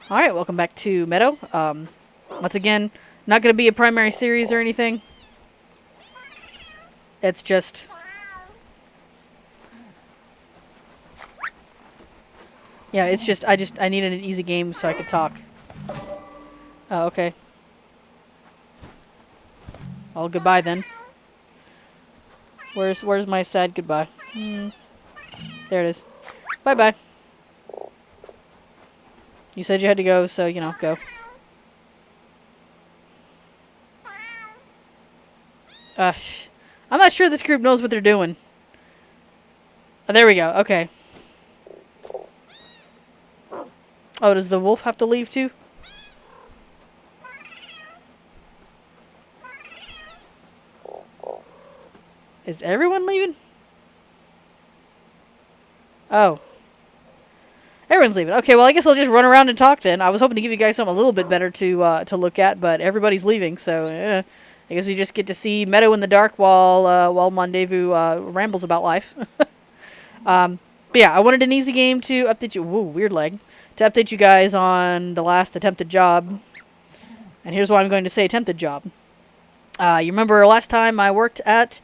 Alright, welcome back to Meadow. Once again, not going to be a primary series or anything. It's just... Yeah, it's just, I needed an easy game so I could talk. Oh, okay. Well, goodbye then. Where's my sad goodbye? There it is. Bye-bye. You said you had to go, so, you know, go. I'm not sure this group knows what they're doing. Oh, there we go. Okay. Oh, does the wolf have to leave too? Is everyone leaving? Oh. Everyone's leaving. Okay, well, I guess I'll just run around and talk then. I was hoping to give you guys something a little bit better to look at, but everybody's leaving, so I guess we just get to see Meadow in the dark while Mondevue rambles about life. But yeah, I wanted an easy game to update you. Whoa, weird leg. To update you guys on the last attempted job. And here's why I'm going to say attempted job. You remember last time I worked at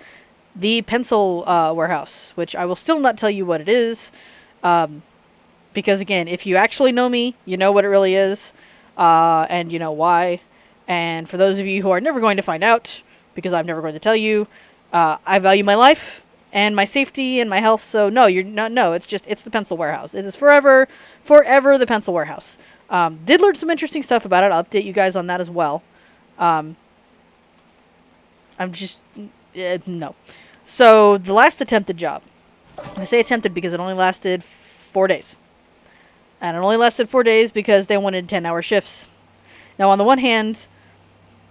the pencil warehouse, which I will still not tell you what it is. Because again, if you actually know me, you know what it really is, and you know why. And for those of you who are never going to find out, because I'm never going to tell you, I value my life and my safety and my health. So no, you're not. No, it's the pencil warehouse. It is forever the pencil warehouse. Did learn some interesting stuff about it. I'll update you guys on that as well. I'm just no. So the last attempted job. I say attempted because it only lasted 4 days. And it only lasted 4 days because they wanted 10-hour shifts. Now, on the one hand,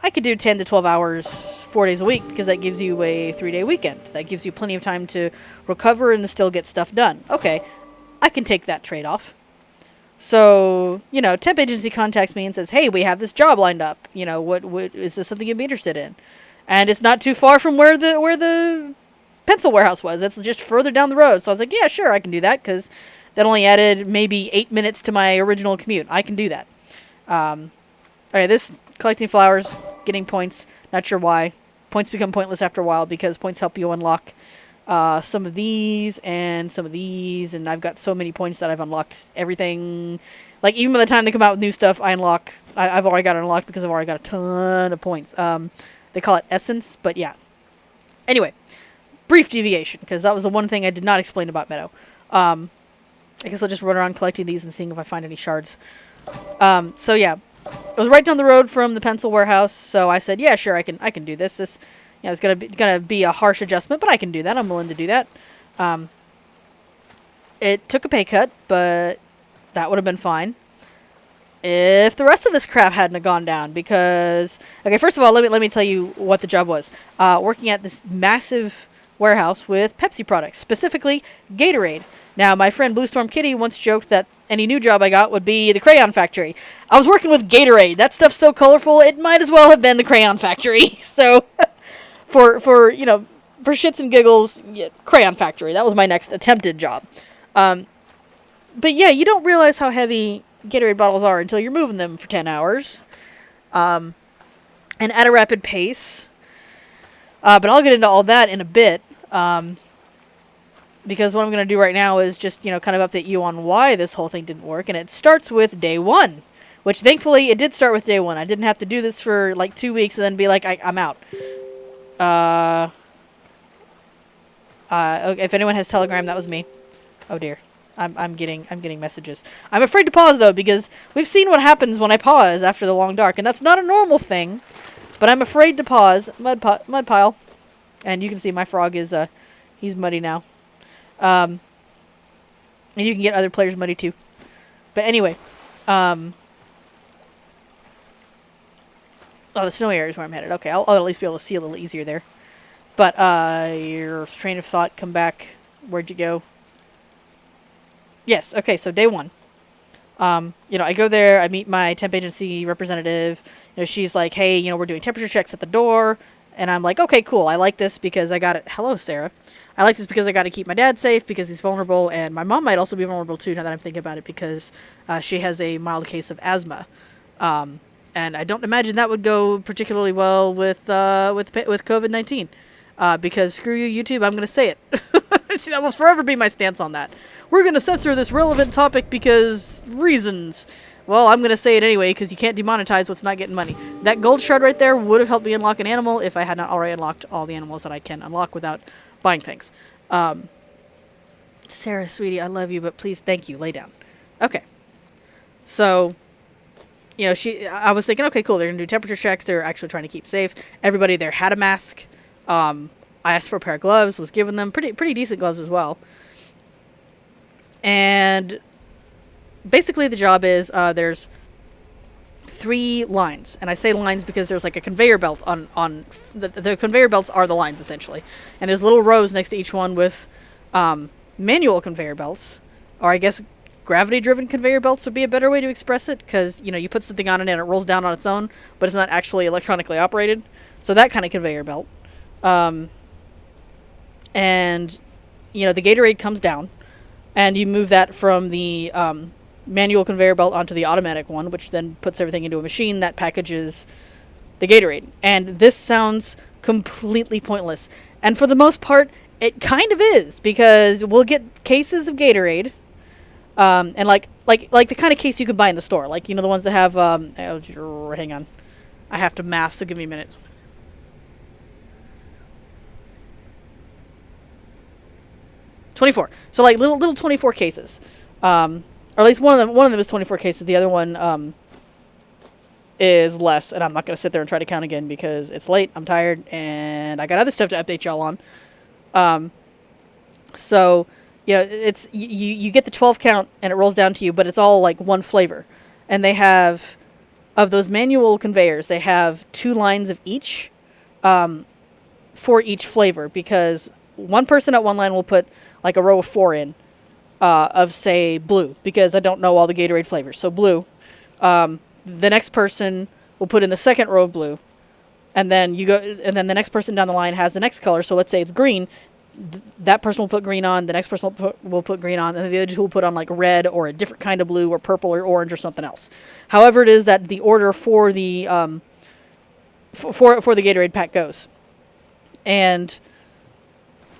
I could do 10 to 12 hours 4 days a week because that gives you a 3-day weekend. That gives you plenty of time to recover and still get stuff done. Okay, I can take that trade-off. So, you know, temp agency contacts me and says, hey, we have this job lined up. You know, what is this something you'd be interested in? And it's not too far from where the pencil warehouse was. It's just further down the road. So I was like, yeah, sure, I can do that because that only added maybe 8 minutes to my original commute. I can do that. Okay, this collecting flowers, getting points. Not sure why. Points become pointless after a while because points help you unlock some of these and some of these. And I've got so many points that I've unlocked everything. Like, even by the time they come out with new stuff, I've already got it unlocked because I've already got a ton of points. They call it essence, but yeah. Anyway, brief deviation, because that was the one thing I did not explain about Meadow. I guess I'll just run around collecting these and seeing if I find any shards. So yeah, it was right down the road from the pencil warehouse. So I said, yeah, sure, I can do this. This, you know, it's gonna be a harsh adjustment, but I can do that. I'm willing to do that. It took a pay cut, but that would have been fine if the rest of this crap hadn't have gone down. Because, okay, first of all, let me tell you what the job was. Working at this massive warehouse with Pepsi products, specifically Gatorade. Now, my friend Blue Storm Kitty once joked that any new job I got would be the crayon factory. I was working with Gatorade. That stuff's so colorful, it might as well have been the crayon factory. So, for you know, for shits and giggles, yeah, crayon factory. That was my next attempted job. But yeah, you don't realize how heavy Gatorade bottles are until you're moving them for 10 hours. And at a rapid pace. But I'll get into all that in a bit. Because what I'm going to do right now is just, you know, kind of update you on why this whole thing didn't work. And it starts with day one. Which, thankfully, it did start with day one. I didn't have to do this for, like, 2 weeks and then be like, I'm out. Okay, if anyone has Telegram, that was me. Oh, dear. I'm getting messages. I'm afraid to pause, though, because we've seen what happens when I pause after the long dark. And that's not a normal thing. But I'm afraid to pause. Mud pile. And you can see my frog is, he's muddy now. And you can get other players muddy too. But anyway, oh, the snowy area is where I'm headed. Okay, I'll at least be able to see a little easier there. But, your train of thought, come back. Where'd you go? Yes, okay, so day one. You know, I go there, I meet my temp agency representative. You know, she's like, hey, you know, we're doing temperature checks at the door. And I'm like, okay, cool, I like this because I got it. Hello, Sarah. I like this because I got to keep my dad safe because he's vulnerable, and my mom might also be vulnerable too. Now that I'm thinking about it, because she has a mild case of asthma, and I don't imagine that would go particularly well with COVID-19. Because screw you, YouTube, I'm going to say it. See, that will forever be my stance on that. We're going to censor this relevant topic because reasons. Well, I'm going to say it anyway because you can't demonetize what's not getting money. That gold shard right there would have helped me unlock an animal if I had not already unlocked all the animals that I can unlock without buying things. Sarah, sweetie, I love you, but please, thank you. Lay down. Okay. So, I was thinking, okay, cool. They're going to do temperature checks. They're actually trying to keep safe. Everybody there had a mask. I asked for a pair of gloves, was given them pretty decent gloves as well. And basically the job is, there's 3 lines. And I say lines because there's like a conveyor belt on the conveyor belts are the lines essentially. And there's little rows next to each one with, manual conveyor belts, or I guess gravity-driven conveyor belts would be a better way to express it, because, you put something on it and it rolls down on its own, but it's not actually electronically operated. So that kind of conveyor belt. And, the Gatorade comes down, and you move that from the manual conveyor belt onto the automatic one, which then puts everything into a machine that packages the Gatorade. And this sounds completely pointless. And for the most part, it kind of is, because we'll get cases of Gatorade, and like the kind of case you could buy in the store, like, the ones that have, hang on, I have to math, so give me a minute. 24. So like little 24 cases, or at least one of them is 24 cases. The other one is less, and I'm not gonna sit there and try to count again because it's late. I'm tired, and I got other stuff to update y'all on. So, it's you get the 12 count and it rolls down to you, but it's all like one flavor, and they have, of those manual conveyors, they have 2 lines of each, for each flavor, because one person at one line will put like a row of 4 in, of say blue, because I don't know all the Gatorade flavors. So blue. The next person will put in the second row of blue, and then the next person down the line has the next color. So let's say it's green. That person will put green on. The next person will put green on, and the other 2 will put on like red or a different kind of blue or purple or orange or something else. However, it is that the order for the for the Gatorade pack goes, and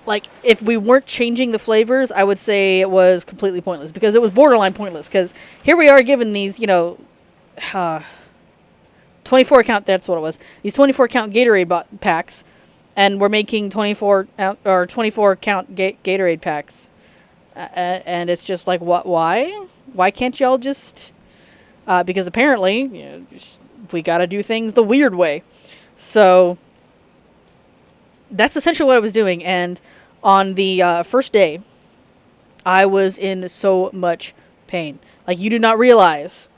like, if we weren't changing the flavors, I would say it was completely pointless, because it was borderline pointless, because here we are given these, 24 count, that's what it was, these 24 count Gatorade packs, and we're making 24 count Gatorade packs, and it's just like, why can't y'all just, because apparently, we gotta do things the weird way. So that's essentially what I was doing, and on the first day, I was in so much pain. Like, you do not realize.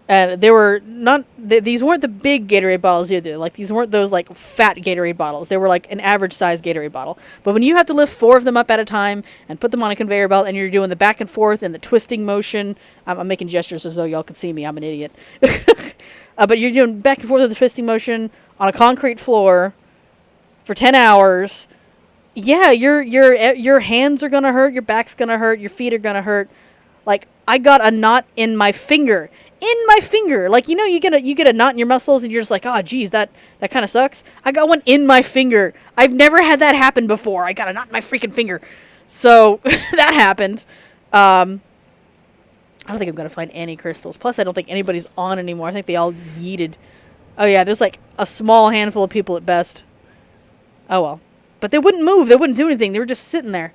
And they were not, these weren't the big Gatorade bottles either. Like, these weren't those, like, fat Gatorade bottles. They were, like, an average-sized Gatorade bottle. But when you have to lift 4 of them up at a time and put them on a conveyor belt, and you're doing the back and forth and the twisting motion, I'm making gestures as though y'all could see me. I'm an idiot. But you're doing back and forth with the twisting motion on a concrete floor for 10 hours. Yeah, your hands are gonna hurt, your back's gonna hurt, your feet are gonna hurt. Like, I got a knot in my finger. Like, you get a knot in your muscles and you're just like, oh geez, that kind of sucks. I got one in my finger. I've never had that happen before. I got a knot in my freaking finger. So that happened. I don't think I'm gonna find any crystals. Plus, I don't think anybody's on anymore. I think they all yeeted. Oh yeah, there's like a small handful of people at best. Oh well. But they wouldn't move. They wouldn't do anything. They were just sitting there.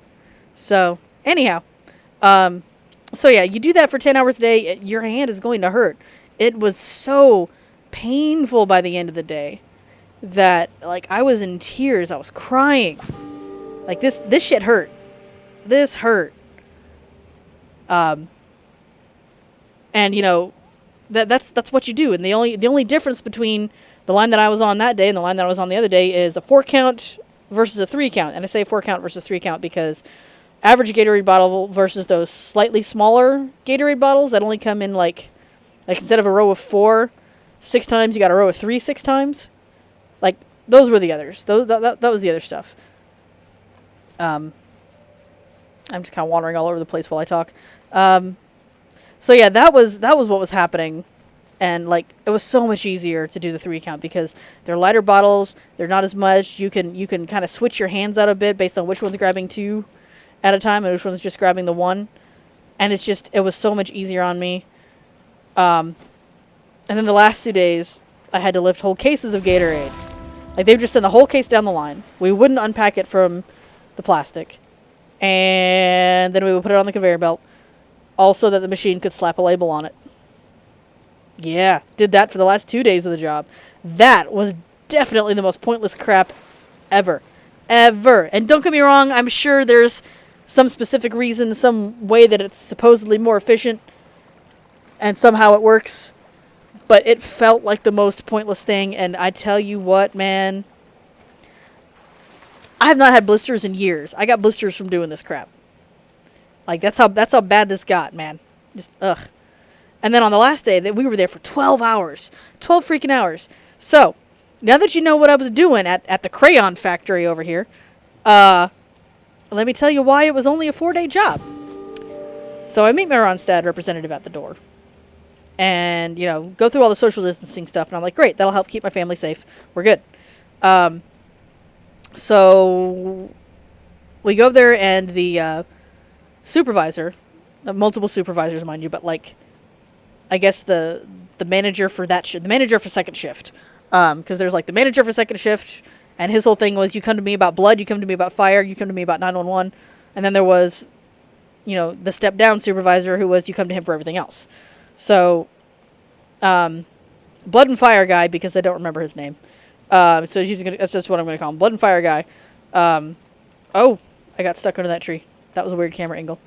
So, anyhow. So yeah, you do that for 10 hours a day. Your hand is going to hurt. It was so painful by the end of the day that, like, I was in tears. I was crying. Like, this shit hurt. This hurt. And, that's what you do. And the only difference between the line that I was on that day and the line that I was on the other day is a 4 count versus a 3 count. And I say 4 count versus 3 count because average Gatorade bottle versus those slightly smaller Gatorade bottles that only come in like instead of a row of 4 6 times, you got a row of 3 6 times. Like, those were the others. That was the other stuff. I'm just kind of wandering all over the place while I talk. So yeah, that was what was happening, and like it was so much easier to do the 3 count because they're lighter bottles. They're not as much. You can kind of switch your hands out a bit based on which one's grabbing 2 at a time and which one's just grabbing the 1, and it was so much easier on me. And then the last 2 days, I had to lift whole cases of Gatorade. Like they would just send the whole case down the line. We wouldn't unpack it from the plastic, and then we would put it on the conveyor belt, also that the machine could slap a label on it. Yeah, did that for the last 2 days of the job. That was definitely the most pointless crap ever. Ever. And don't get me wrong, I'm sure there's some specific reason, some way that it's supposedly more efficient, and somehow it works. But it felt like the most pointless thing, and I tell you what, man, I have not had blisters in years. I got blisters from doing this crap. Like, that's how bad this got, man. Just, ugh. And then on the last day, we were there for 12 hours. 12 freaking hours. So, now that you know what I was doing at the crayon factory over here, let me tell you why it was only a 4-day job. So I meet my Ronstadt representative at the door. And, go through all the social distancing stuff. And I'm like, great, that'll help keep my family safe. We're good. So we go there, and the supervisor, multiple supervisors, mind you, but like, I guess the manager for that the manager for second shift, because there's like the manager for second shift, and his whole thing was, you come to me about blood, you come to me about fire, you come to me about 911, and then there was, the step down supervisor who was, you come to him for everything else. So, blood and fire guy, because I don't remember his name. So that's just what I'm gonna call him, blood and fire guy. Oh, I got stuck under that tree. That was a weird camera angle.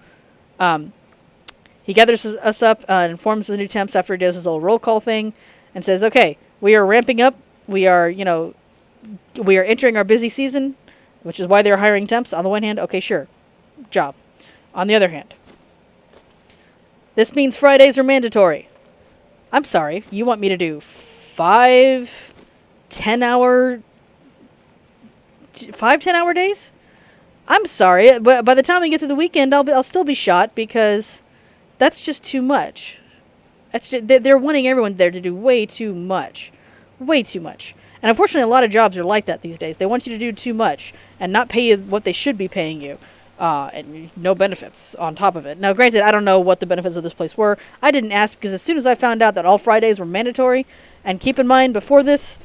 He gathers us up, informs the new temps after he does his little roll call thing, and says, okay, we are ramping up. We are entering our busy season, which is why they're hiring temps. On the one hand, okay, sure, job. On the other hand, this means Fridays are mandatory. I'm sorry, you want me to do 5 10-hour days? I'm sorry, but by the time we get to the weekend, I'll still be shot, because that's just too much. They're wanting everyone there to do way too much. Way too much. And unfortunately, a lot of jobs are like that these days. They want you to do too much and not pay you what they should be paying you. And no benefits on top of it. Now, granted, I don't know what the benefits of this place were. I didn't ask, because as soon as I found out that all Fridays were mandatory, and keep in mind, before this,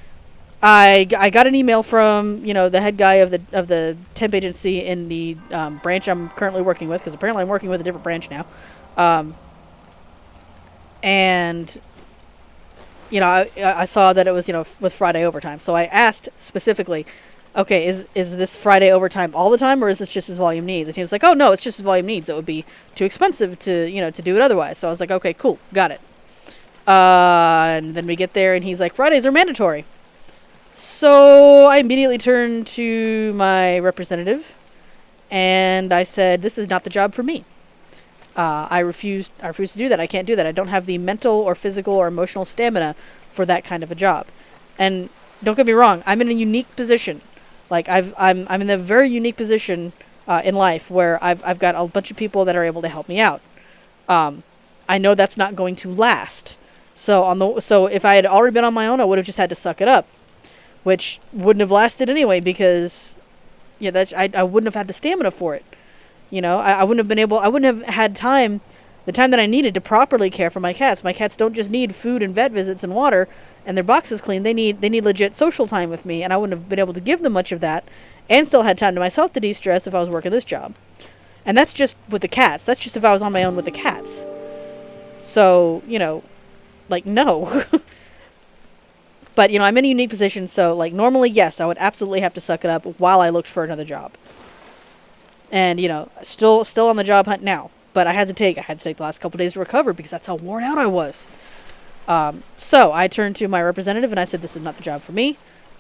I got an email from, the head guy of the temp agency in the branch I'm currently working with, because apparently I'm working with a different branch now. And, I saw that it was, with Friday overtime. So I asked specifically, okay, is this Friday overtime all the time, or is this just his volume needs? And he was like, oh, no, it's just his volume needs. It would be too expensive to do it otherwise. So I was like, okay, cool, got it. And then we get there, and he's like, Fridays are mandatory. So I immediately turned to my representative, and I said, this is not the job for me. I refuse to do that. I can't do that. I don't have the mental or physical or emotional stamina for that kind of a job. And don't get me wrong, I'm in a unique position. Like, I'm in a very unique position in life, where I've got a bunch of people that are able to help me out. I know that's not going to last. So if I had already been on my own, I would have just had to suck it up, which wouldn't have lasted anyway, because I wouldn't have had the stamina for it. I wouldn't have had the time that I needed to properly care for my cats. My cats don't just need food and vet visits and water and their boxes cleaned. They need legit social time with me, and I wouldn't have been able to give them much of that, and still had time to myself to de-stress if I was working this job. And that's just with the cats. That's just if I was on my own with the cats. So, no. But, I'm in a unique position, so, normally, yes, I would absolutely have to suck it up while I looked for another job. And, still on the job hunt now. But I had to take the last couple of days to recover, because that's how worn out I was. So I turned to my representative, and I said, this is not the job for me.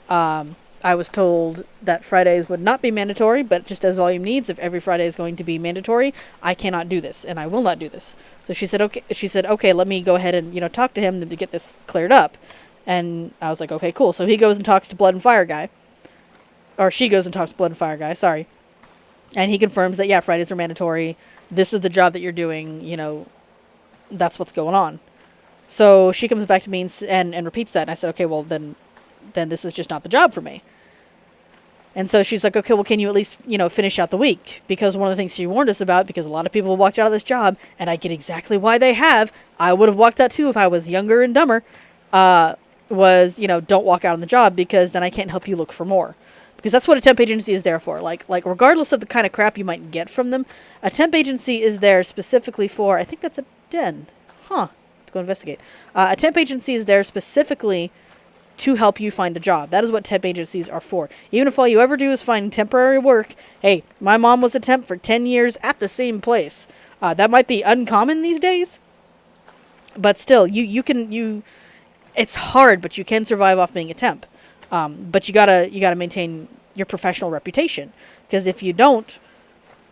I was told that Fridays would not be mandatory, but just as volume needs, if every Friday is going to be mandatory, I cannot do this, and I will not do this. So she said, okay, let me go ahead and, talk to him to get this cleared up. And I was like, okay, cool. So he goes and talks to Blood and Fire Guy. Or she goes and talks to Blood and Fire Guy, sorry. And he confirms that, yeah, Fridays are mandatory. This is the job that you're doing. That's what's going on. So she comes back to me and repeats that. And I said, okay, well, then this is just not the job for me. And so she's like, okay, well, can you at least, finish out the week? Because one of the things she warned us about, because a lot of people walked out of this job, and I get exactly why they have. I would have walked out too if I was younger and dumber, was, don't walk out on the job, because then I can't help you look for more. Because that's what a temp agency is there for. Like regardless of the kind of crap you might get from them, a temp agency is there specifically for, I think that's a den. Let's go investigate. A temp agency is there specifically to help you find a job. That is what temp agencies are for. Even if all you ever do is find temporary work, hey, my mom was a temp for 10 years at the same place. That might be uncommon these days, but still, it's hard, but you can survive off being a temp. But you gotta maintain your professional reputation, because if you don't,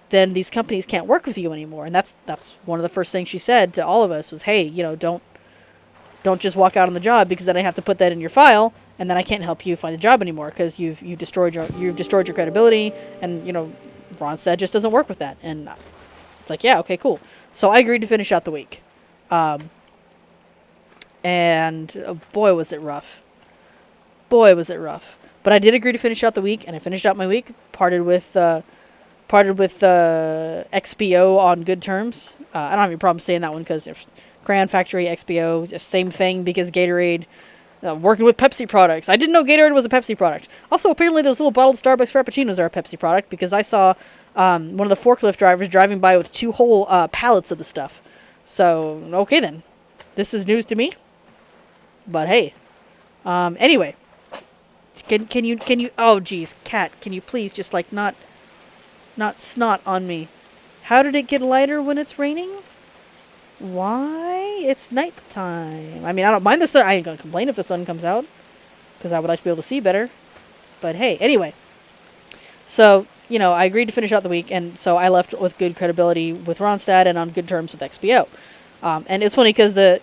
then these companies can't work with you anymore. And that's one of the first things she said to all of us was, hey, don't just walk out on the job, because then I have to put that in your file, and then I can't help you find a job anymore, because you've destroyed your credibility, and Ronstadt just doesn't work with that. And it's like, yeah, okay, cool. So I agreed to finish out the week, and boy was it rough. But I did agree to finish out the week, and I finished out my week. Parted with XPO on good terms. I don't have any problem saying that one, because there's Crayon Factory, XPO, just same thing, because Gatorade, working with Pepsi products. I didn't know Gatorade was a Pepsi product. Also, apparently those little bottled Starbucks Frappuccinos are a Pepsi product, because I saw one of the forklift drivers driving by with 2 whole pallets of the stuff. So, okay then. This is news to me. But hey. Anyway. Can you, oh geez, cat, can you please just not snot on me? How did it get lighter when it's raining? Why? It's nighttime. I mean, I don't mind the sun. I ain't gonna complain if the sun comes out, because I would like to be able to see better. But hey, anyway. So, I agreed to finish out the week, and so I left with good credibility with Ronstadt and on good terms with XPO. And it's funny because the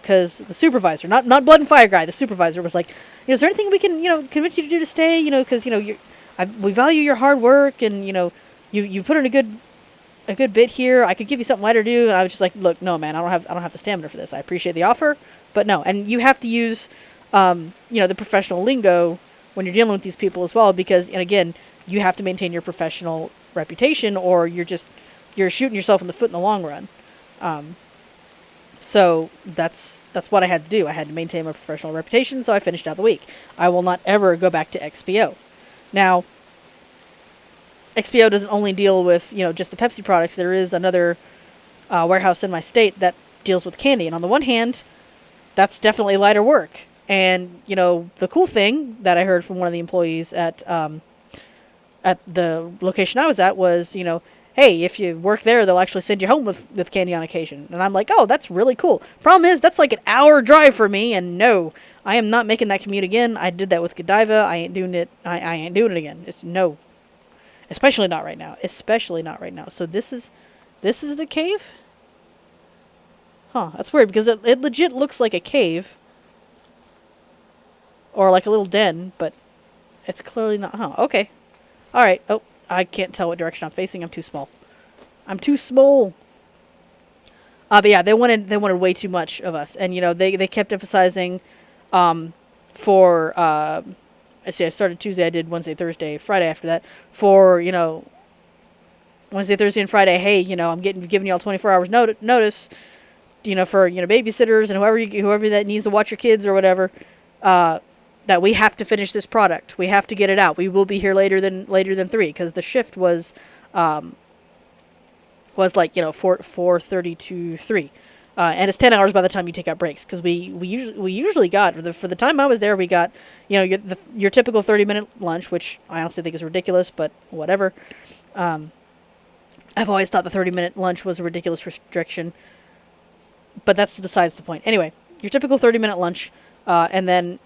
supervisor, not Blood and Fire guy, the supervisor was like, is there anything we can, convince you to do to stay? Because, we value your hard work, and, you put in a good bit here. I could give you something lighter to do. And I was just like, look, no, man, I don't have the stamina for this. I appreciate the offer, but no. And you have to use, the professional lingo when you're dealing with these people as well, because, and again, you have to maintain your professional reputation, or you're shooting yourself in the foot in the long run. So that's what I had to do. I had to maintain my professional reputation, so I finished out the week. I will not ever go back to XPO. Now, XPO doesn't only deal with, just the Pepsi products. There is another warehouse in my state that deals with candy. And on the one hand, that's definitely lighter work. And, the cool thing that I heard from one of the employees at the location I was at was, hey, if you work there, they'll actually send you home with candy on occasion. And I'm like, oh, that's really cool. Problem is, that's like an hour drive for me, and no, I am not making that commute again. I did that with Godiva. I ain't doing it. I ain't doing it again. It's no. Especially not right now. So this is the cave? Huh, that's weird, because it legit looks like a cave. Or like a little den, but it's clearly not. Huh, okay. Alright, oh. I can't tell what direction I'm facing. I'm too small. But yeah, they wanted way too much of us, and they kept emphasizing, I started Tuesday. I did Wednesday, Thursday, Friday after that. For Wednesday, Thursday, and Friday. Hey, I'm giving y'all 24 hours notice. For babysitters and whoever that needs to watch your kids or whatever. That we have to finish this product. We have to get it out. We will be here later than 3, because the shift was like 4:30 to 3, and it's 10 hours by the time you take out breaks. Because we usually got for the time I was there, we got your typical 30-minute lunch, which I honestly think is ridiculous, but whatever. I've always thought the 30-minute lunch was a ridiculous restriction, but that's besides the point. Anyway, your typical 30-minute lunch, and then,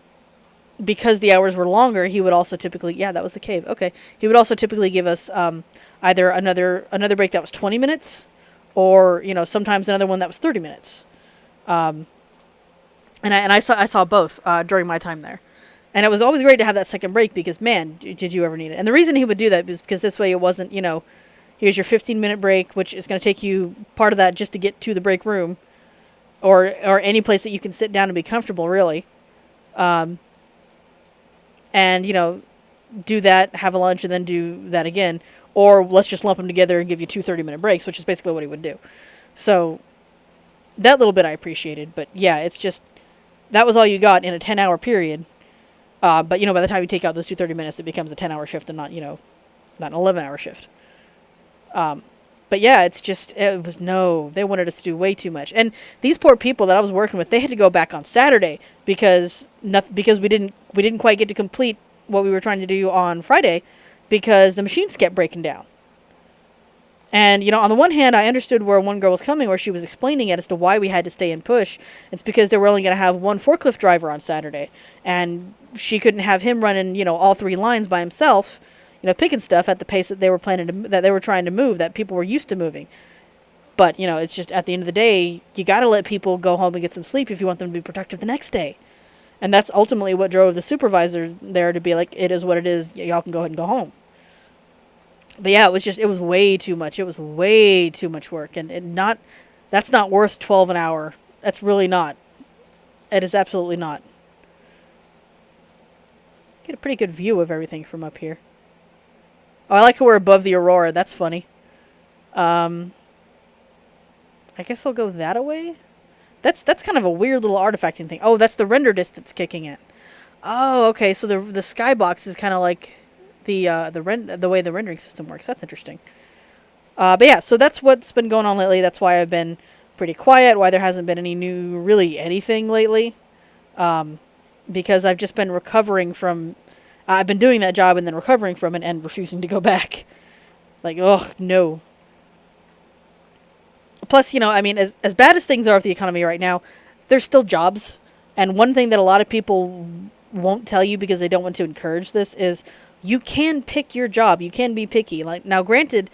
because the hours were longer, he would also typically, that was the cave. Okay. He would also typically give us, either another break that was 20 minutes, or, sometimes another one that was 30 minutes. And I saw both, during my time there. And it was always great to have that second break, because man, did you ever need it. And the reason he would do that was because this way it wasn't, Here's your 15-minute break, which is going to take you part of that just to get to the break room, or any place that you can sit down and be comfortable, really. And, do that, have a lunch, and then do that again. Or let's just lump them together and give you 2 30-minute breaks, which is basically what he would do. So that little bit I appreciated. But yeah, it's just, that was all you got in a 10-hour period. But, by the time you take out those 2 30 minutes, it becomes a 10-hour shift and not an 11-hour shift. But yeah, it's just, they wanted us to do way too much. And these poor people that I was working with, they had to go back on Saturday because we didn't quite get to complete what we were trying to do on Friday because the machines kept breaking down. And, on the one hand, I understood where one girl was coming, where she was explaining it as to why we had to stay and push. It's because they were only going to have one forklift driver on Saturday, and she couldn't have him running, all 3 lines by himself, picking stuff at the pace that they were trying to move, that people were used to moving. But, it's just, at the end of the day, you got to let people go home and get some sleep if you want them to be productive the next day. And that's ultimately what drove the supervisor there to be like, it is what it is, y'all can go ahead and go home. But yeah, it was way too much. It was way too much work. And that's not worth $12 an hour. That's really not. It is absolutely not. Get a pretty good view of everything from up here. Oh, I like how we're above the aurora. That's funny. I guess I'll go that away. That's kind of a weird little artifacting thing. Oh, that's the render distance kicking in. Oh, okay. So the skybox is kind of like the way the rendering system works. That's interesting. But yeah, so that's what's been going on lately. That's why I've been pretty quiet. Why there hasn't been any new really anything lately. Because I've just been recovering from. I've been doing that job and then recovering from it and refusing to go back. Like, oh, no. Plus, as bad as things are with the economy right now, there's still jobs. And one thing that a lot of people won't tell you because they don't want to encourage this is you can pick your job. You can be picky. Like, now, granted,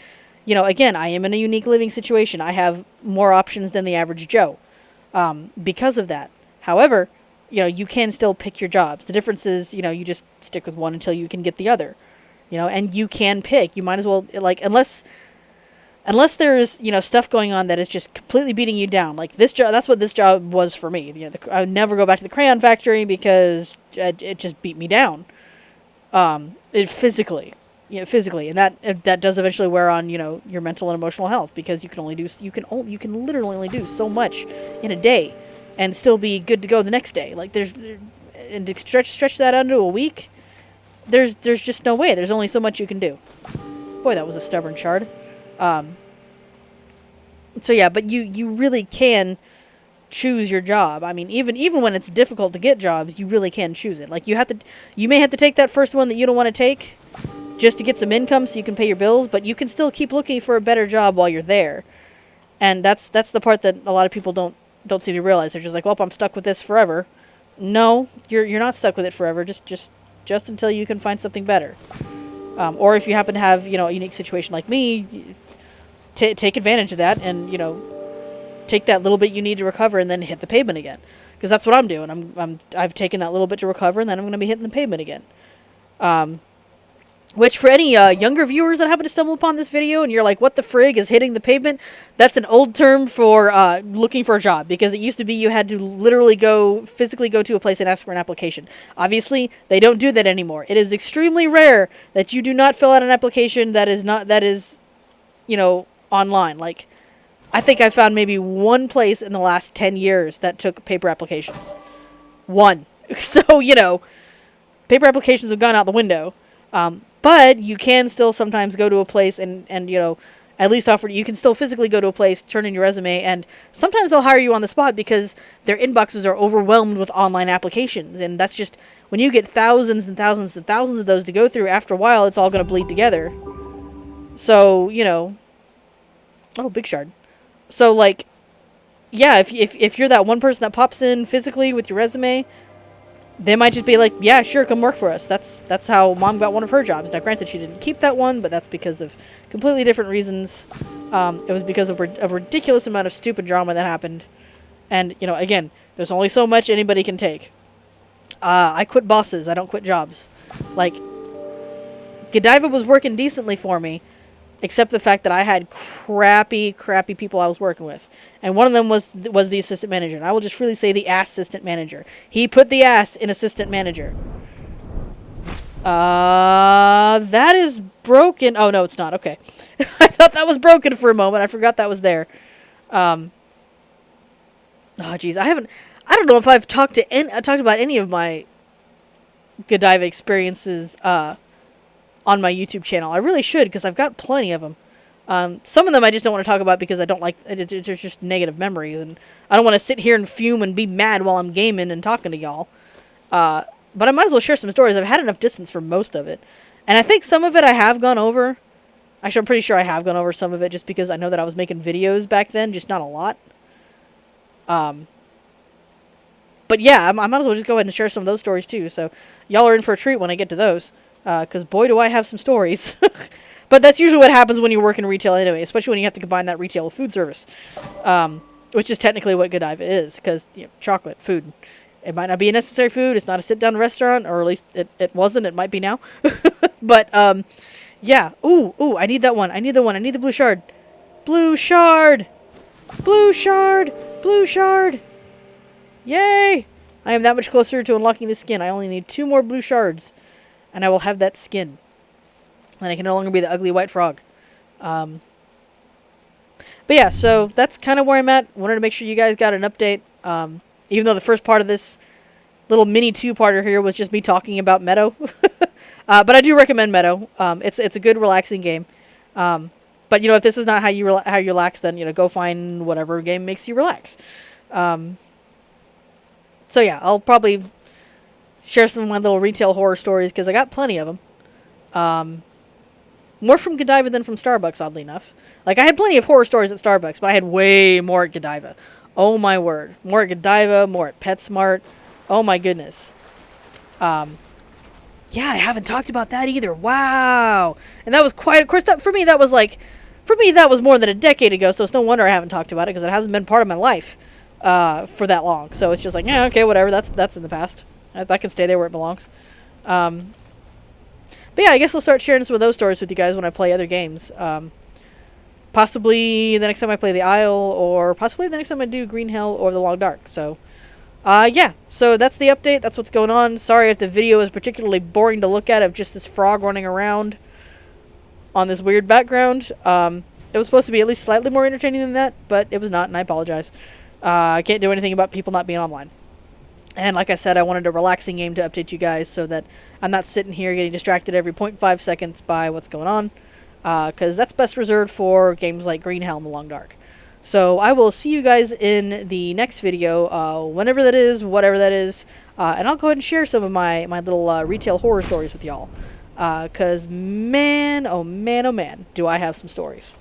again, I am in a unique living situation. I have more options than the average Joe because of that. However, you can still pick your jobs. The difference is, you just stick with one until you can get the other, and you can pick. You might as well, unless there's, stuff going on that is just completely beating you down. Like this job, that's what this job was for me. I would never go back to the crayon factory because it just beat me down. Physically, and that does eventually wear on, your mental and emotional health because you can literally only do so much in a day. And still be good to go the next day. Like and to stretch that out into a week, there's just no way. There's only so much you can do. Boy, that was a stubborn shard. So yeah, but you really can choose your job. I mean, even when it's difficult to get jobs, you really can choose it. Like you may have to take that first one that you don't want to take, just to get some income so you can pay your bills. But you can still keep looking for a better job while you're there. And that's the part that a lot of people don't seem to realize. They're just like, well, I'm stuck with this forever. No, you're not stuck with it forever. Just until you can find something better. Or if you happen to have, a unique situation like me, take advantage of that and, take that little bit you need to recover and then hit the pavement again. Because that's what I'm doing. I've taken that little bit to recover and then I'm going to be hitting the pavement again. Which, for any younger viewers that happen to stumble upon this video and you're like, what the frig is hitting the pavement? That's an old term for looking for a job. Because it used to be you had to literally physically go to a place and ask for an application. Obviously, they don't do that anymore. It is extremely rare that you do not fill out an application that is, online. Like, I think I found maybe one place in the last 10 years that took paper applications. One. So, paper applications have gone out the window. But you can still sometimes go to a place and at least you can still physically go to a place, turn in your resume, and sometimes they'll hire you on the spot because their inboxes are overwhelmed with online applications. And that's just, when you get thousands and thousands and thousands of those to go through, after a while, it's all going to bleed together. So, oh, big shard. So, yeah, if you're that one person that pops in physically with your resume, they might just be like, yeah, sure, come work for us. That's how Mom got one of her jobs. Now, granted, she didn't keep that one, but that's because of completely different reasons. It was because of a ridiculous amount of stupid drama that happened. And, again, there's only so much anybody can take. I quit bosses. I don't quit jobs. Like, Godiva was working decently for me, except the fact that I had crappy people I was working with, and one of them was the assistant manager. And I will just freely say the assistant manager. He put the ass in assistant manager. That is broken. Oh no, it's not. Okay, I thought that was broken for a moment. I forgot that was there. Oh geez, I don't know if I've talked about any of my Godiva experiences on my YouTube channel. I really should, because I've got plenty of them. Some of them I just don't want to talk about because I don't like it. It's just negative memories, and I don't want to sit here and fume and be mad while I'm gaming and talking to y'all. But I might as well share some stories. I've had enough distance for most of it, and I think some of it I have gone over. Actually, I'm pretty sure I have gone over some of it just because I know that I was making videos back then, just not a lot. But yeah, I might as well just go ahead and share some of those stories too. So y'all are in for a treat when I get to those, because boy, do I have some stories. But that's usually what happens when you work in retail anyway, especially when you have to combine that retail with food service, which is technically what Godiva is, because chocolate, food. It might not be a necessary food. It's not a sit-down restaurant, or at least it wasn't. It might be now. But yeah. Ooh, I need that one. I need the one. I need the blue shard. Blue shard. Blue shard. Blue shard. Yay! I am that much closer to unlocking the skin. I only need 2 more blue shards, and I will have that skin. And I can no longer be the ugly white frog. But yeah, so that's kind of where I'm at. Wanted to make sure you guys got an update. Even though the first part of this little mini 2-parter here was just me talking about Meadow. But I do recommend Meadow. It's a good, relaxing game. But, if this is not how you relax, then, go find whatever game makes you relax. So yeah, I'll probably share some of my little retail horror stories, because I got plenty of them. More from Godiva than from Starbucks, oddly enough. Like, I had plenty of horror stories at Starbucks, but I had way more at Godiva. Oh my word. More at Godiva, more at PetSmart. Oh my goodness. Yeah, I haven't talked about that either. Wow. And that was quite, of course, for me that was more than a decade ago, so it's no wonder I haven't talked about it, because it hasn't been part of my life for that long. So it's just like, yeah, okay, whatever, that's in the past. That can stay there where it belongs. But yeah, I guess I'll start sharing some of those stories with you guys when I play other games. Possibly the next time I play the Isle, or possibly the next time I do Green Hell or the Long Dark. So, yeah. So that's the update. That's what's going on. Sorry if the video is particularly boring to look at, of just this frog running around on this weird background. It was supposed to be at least slightly more entertaining than that, but it was not, and I apologize. I can't do anything about people not being online. And like I said, I wanted a relaxing game to update you guys, so that I'm not sitting here getting distracted every 0.5 seconds by what's going on. Because that's best reserved for games like Green Hell and the Long Dark. So I will see you guys in the next video, whenever that is, whatever that is. And I'll go ahead and share some of my little retail horror stories with y'all. Because man, oh man, do I have some stories.